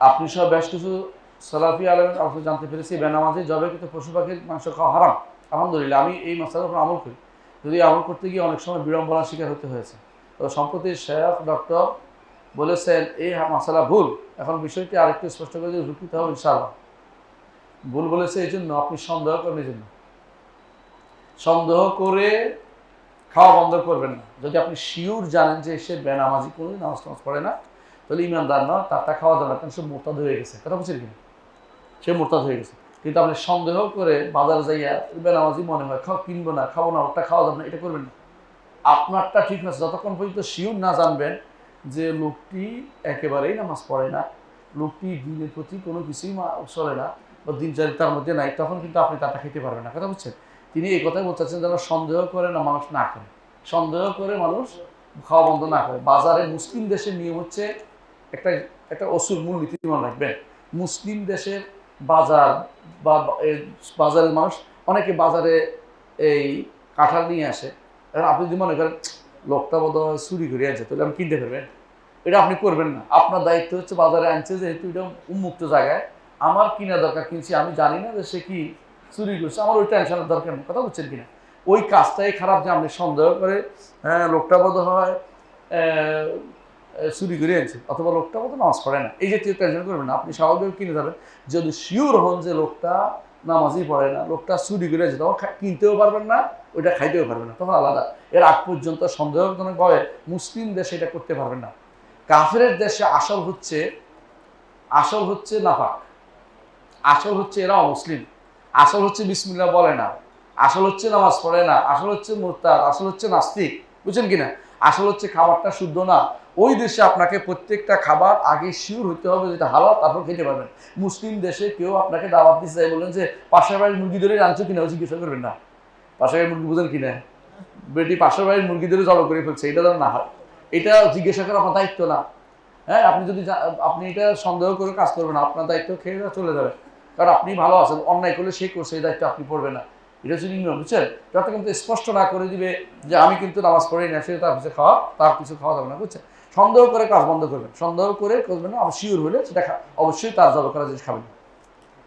আপনি সব বেশ কিছু সালাফি আলেমের আপনি জানতে পেরেছি বেনামাজি জবে কিন্তু পশু পাখির মাংস খাওয়া হারাম। আলহামদুলিল্লাহ আমি এই মশলার উপর আমল করি, যদি আমল করতে গিয়ে অনেক সময় বিড়ম্বনার শিকার হতে হয়েছে। তো সম্প্রতি শেখ ডক্টর বলেছেন এই মশলা ভুল। এখন বিষয়টি আরেকটু স্পষ্ট করে যদি রুপিতে হবে ইনশাআল্লাহ। ভুল বলেছে এই জন্য আপনি সন্দেহ করেন, এই জন্য সন্দেহ করে খাওয়া বন্ধ করবেন না। যদি আপনি শিওর জানেন যে সে বেনামাজি কোনো নামাজ টামাজ পড়ে না, তাহলে ইমানদার না, তারটা খাওয়া যাবে না, কারণ সে মোরতাদ হয়ে গেছে। কথা বুঝছেন কিনা? সে মোরতাদ হয়ে গেছে। কিন্তু আপনি সন্দেহ করে বাজারে যাইয়া বেনামাজি মনে হয় কিনবো না, খাবো না, ওটা খাওয়া যাবে না, এটা করবেন না। আপনারটা ঠিক আছে যতক্ষণ পর্যন্ত শিওর না জানবেন যে লোকটি একেবারেই নামাজ পড়ে না, লোকটি দিনের প্রতি কোনো কিছুই চলে না বা দিনচারিতার মধ্যে নাই, তখন কিন্তু আপনি তারটা খেতে পারবেন না। কথা বুঝছেন? তিনি এই কথাই বলতেছেন যেন সন্দেহ করে না মানুষ না করে, সন্দেহ করে মানুষ খাওয়া বন্ধ না করে। বাজারে মুসলিম দেশের নিয়ম হচ্ছে একটা একটা অসুর মূলনীতি মনে রাখবেন। মুসলিম দেশের বাজার বা বাজারের মানুষ অনেকে বাজারে এই কাঁঠাল নিয়ে আসে। এখন আপনি যদি মনে করেন লোকটা বোধ হয় চুরি করে আনছে, তাহলে আপনি কিনতে পারবেন? এটা আপনি করবেন না। আপনার দায়িত্ব হচ্ছে বাজারে আনছে যেহেতু এটা উন্মুক্ত জায়গায়, আমার কিনা দরকার, কিনছি আমি জানি না যে সে কি চুরি করছে, আমার ওই টেনশনের দরকার নেই। কথা বুঝছেন কিনা? ওই কাজটাই খারাপ যে আপনি সন্দেহ করে হ্যাঁ লোকটা বোধ হয় চুরি করে আনছে, অথবা লোকটা বোধ নামাজ পড়ে না, এই জাতীয় টেনশন করবেন না। আপনি স্বাভাবিক কিনে যাবেন। যদি শিওর হন যে লোকটা নামাজই পড়ে না, লোকটা চুরি করে আছে, তখন কিনতেও পারবেন না, ওইটা খাইতেও পারবেন না, তখন আলাদা। এর আগ পর্যন্ত সন্দেহজনকভাবে মুসলিম দেশে এটা করতে পারবেন না। কাফেরের দেশে আসল হচ্ছে নাফাক, আসল হচ্ছে এরা অমুসলিম, আসল হচ্ছে বিসমিল্লাহ বলে না, আসল হচ্ছে নামাজ পড়ে না, আসল হচ্ছে মুরতাদ, আসল হচ্ছে নাস্তিক। বুঝছেন কিনা? আসল হচ্ছে খাবারটা শুদ্ধ না। ওই দেশে আপনাকে প্রত্যেকটা খাবার আগে শিওর হতে হবে যেটা হালাল, তারপর খেতে পারবেন। মুসলিম দেশে কেউ আপনাকে দাওয়াত দিতে চাই বলেন যে পাশের বাড়ির মুরগি ধরে রাঁধছো কিনা, ওই জিজ্ঞাসা করবেন না। পাশের বাড়ির মুরগি বুঝেন কিনা, বেটি পাশের বাড়ির মুরগি ধরে জড়ো করে ফেলছে, এটা যেন না হয়, এটা জিজ্ঞাসা করা আপনার দায়িত্ব না। হ্যাঁ, আপনি যদি আপনি এটা সন্দেহ করে কাজ করবেন, আপনার দায়িত্ব খেয়ে চলে যাবে। কারণ আপনি ভালো আছেন, অন্যায় করলে সে করছে, এই দায়িত্ব আপনি পড়বেন না। এটা হচ্ছে নিয়ম, বুঝছেন? যত কিন্তু স্পষ্ট না করে দিবে যে আমি কিন্তু নামাজ পড়ি না, সে তার কিছু খাওয়া যাবে না, বুঝছেন? সন্দেহ করে কাজ বন্ধ করবেন, সন্দেহ করে করবেন না। শিওর হলে সেটা অবশ্যই তার জব করা জিনিস খাবেন।